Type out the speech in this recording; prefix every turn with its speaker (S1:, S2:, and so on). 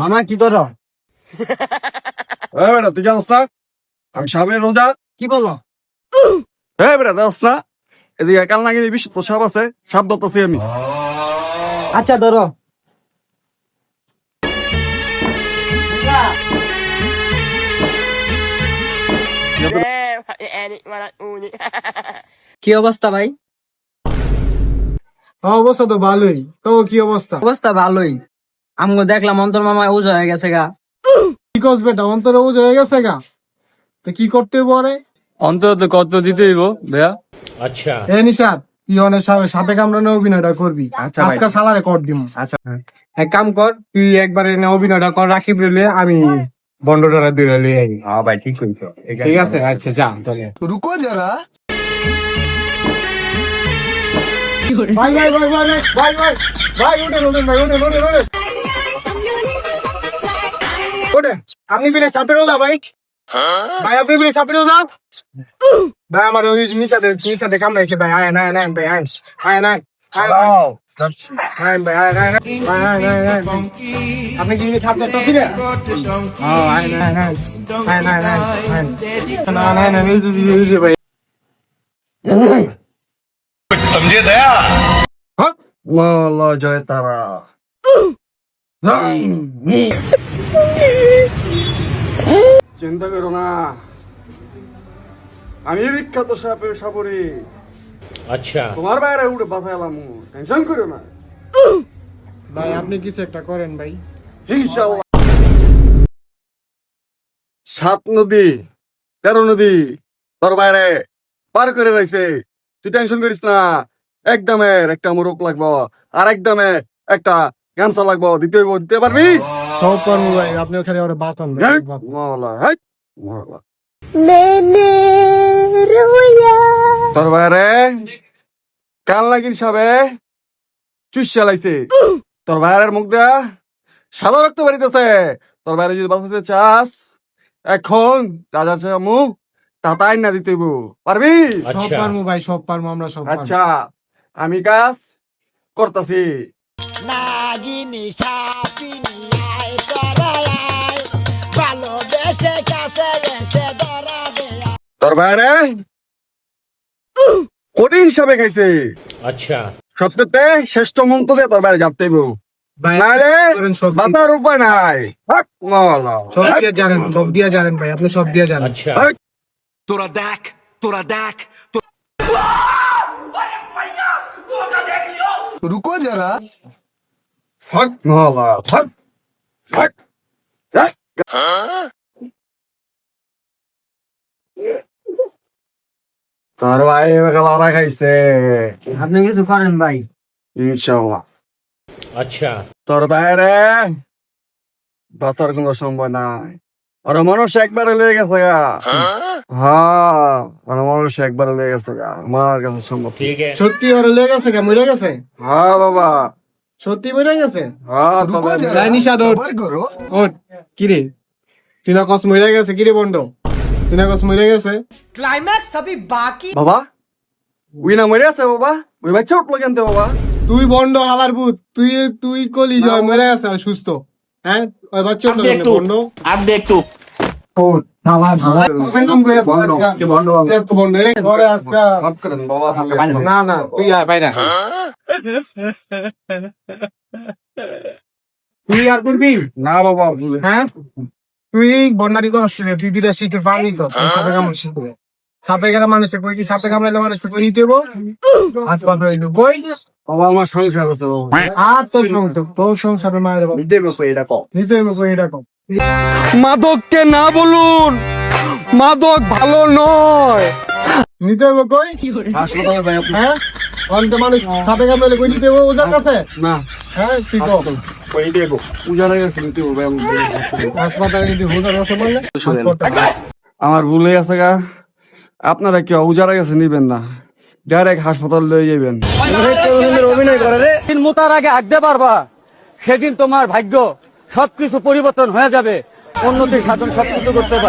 S1: মামা কি করো?
S2: বেটা তুই জানোস না আমি সামনের রোজা?
S1: কি বলো?
S2: বেটা জানোস না এদিকে কাল নাকি বিশুদ্ধ সাপ আছে, সাপ ধরতেছি আমি।
S1: আচ্ছা ধরো। কি অবস্থা ভাই?
S3: অবস্থা তো ভালোই। তো কি অবস্থা?
S1: অবস্থা ভালোই। আমগো দেখলাম অন্তর মামা উজা হয়ে গেছে গা।
S3: কি করছ বেটা, অন্তরে বুঝ হয়ে গেছে গা? তো কি করতে পারে?
S2: অন্তত তো কত দিতে হইব ভাইয়া?
S3: এ নিশাদ, তুই অনেক সাপে কামড়ানো অভিনয়টা করবি।
S2: আচ্ছা ভাই।
S3: আজকে সালারে কর দিম।
S2: আচ্ছা
S3: এক কাম কর, তুই একবার এনে অভিনয়টা কর, রাখিব রেলে আমি বন্ডটারা দিয়ে লই আই।
S2: হ্যাঁ ভাই ঠিক কইছো।
S3: ঠিক আছে, আচ্ছা যা তাহলে।
S4: रुको जरा।
S3: ভাই ভাই ভাই ভাই ভাই ভাই ভাই উঠেন উঠেন ভাই উঠেন উঠেন উঠেন উঠেন। আপনি বিলে সাপের ওলা ভাই? ভাই আপনি বিলে সাপের ওলা? ভাই আমার ওই নিশাতে কামড়াইছে ভাই। আয় না না ভাই, আয় আয় না আয় ভাই, আয় আয় ভাই, আয় আয় আয়। আপনি কি সাপ ধরতেছি না? আয় না আয় আয় না না না না না এই যে ভাই
S2: মালা জয় তারা। চিন্তা করো না, আমি বিখ্যাত সাপের সাপরি।
S5: अच्छा
S2: তোমার বাইরে উঠে বাঁচাইলাম, টেনশন করো না।
S3: ভাই আপনি কিছু একটা করেন ভাই।
S2: ইনশাআল্লাহ। 7 নদী 13 নদী তোর বাইরে পার করে রাখছে, তুই টেনশন করিস না। একদমের একটা মোরক লাগবো, আর একদমে একটা গামছা লাগবো, দিতে পারবি?
S3: সব পারবো ভাই, আপনি ওখানে ওরা বাঁচান ভাই।
S2: হেই, মাওলা, হেই, মাওলা। তোর বাইরে কাল লাগিন সাবে চুষ চালাইছে, তোর বাইরের মুখ দেয়া সাদা রক্ত বাড়িতেছে। তোর বাইরে যদি বাঁচাতে চাস, এখন যা যা চামু তা তাই না দিতে হইবো। পারবি?
S3: সব
S5: अच्छा
S3: পারবো ভাই, সব পারবো, আমরা সব পারবো।
S2: আচ্ছা আমি কাজ করতাছি।
S4: নাগিনী সাপিনী আয় তোরাই আয়, ভালোবেসে কাছে এসে ধরা দে।
S2: তোর বাইরে কঠিন সাবে খাইছে,
S5: अच्छा
S2: সত্যতে শ্রেষ্ঠ মন্ত্র দিয়ে তোর বাইরে যাতে হইবো,
S3: ভাই
S2: নাহলে
S3: করেন সব
S2: বাতার উপায় নাই। হাক, মাওলা,
S3: সব দিয়ে জানেন, সব দিয়ে জানেন ভাই, আপনি সব দিয়ে জানেন।
S5: अच्छा
S2: হাক।
S4: তোরা দেখ रुको जरा।
S2: Fuck মাওলা, fuck, fuck, fuck. তোর ভাই গলা খাইছে,
S1: আপনি কিছু করেন ভাই।
S2: ইনশাআল্লাহ।
S5: अच्छा
S2: তোর বাইরে বাঁচার কোনো সম্ভব নাই। ওরা মানুষ একবারে লেগে গেছে গা। হ্যাঁ, ওরা মানুষ একবারে লেগে গেছে গা, আমার কাছে সম্ভব।
S5: ठीक है
S3: সত্যি ওরা লেগে গেছে কে, মরে গেছে?
S2: হ্যাঁ বাবা,
S3: সত্যি মরে গেছে?
S2: হ্যাঁ
S4: रुको
S2: তবে
S4: जरा,
S3: ভাই নিশাদ ওঠ।
S4: सबर करो।
S3: ওঠ। কিরে তুই না কস মরে গেছে? কিরে বন্ড, তুই না কস মরে গেছে?
S2: বাবা উই না মরে আছে বাবা, ওই বাচ্চা উঠলো কেনতে বাবা?
S3: তুই বন্ড হালার ভূত, তুই তুই কলি জয় মরে গেছে আর সুস্থ। হ্যাঁ ওই বাচ্চা উঠলো কেন বন্ড? ওঠ। একটু বন্ড রে, ঘরে আজকে।
S2: মাফ করেন বাবা,
S3: না না তুই আয় বাইরে। তুই আর করবি?
S2: না বাবা,
S3: হ্যাঁ তুই বন্যারি করস রে, তুই বিদেশ শীতের পানি তো সাপে কামড় শিখবে। সাপে গেলে মানুষে কই কি, সাপে কামড়াইলে মানুষে কই নিতে হবো হাসপাতাল হইলো কই।
S2: বাবা আমার সংসার আছে বাবা,
S3: আর তোর সংসারে মায়ের বাবা
S2: দেবো কই এটা কম।
S3: নিতে হইব কই এরকম।
S2: মাদককে না বলুন, মাদক ভালো নয়।
S3: নিতে হইব কই?
S2: হাসপাতালে যাই আপনি।
S3: হ্যাঁ অন্ত মানুষ সাপে কামড়াইলে কই নিতে হইব ওজার কাছে?
S2: না
S3: হ্যাঁ তুই কো
S2: কই দেবো, উজারা গেছে নিতে হবে আমি।
S3: হাসপাতালে যদি ওজার কাছে বললে হাসপাতাল।
S2: আমার ভুল হয়ে গেছে গা, আপনারা কেউ উজারা গেছে নিবেন না, ডাইরেক্ট হাসপাতাল লয়ে যাবেন।
S1: দিন মোতার আগে আগতে পারবা, সেদিন তোমার ভাগ্য সবকিছু পরিবর্তন হয়ে যাবে, উন্নতি সাধন সবকিছু করতে পারবে।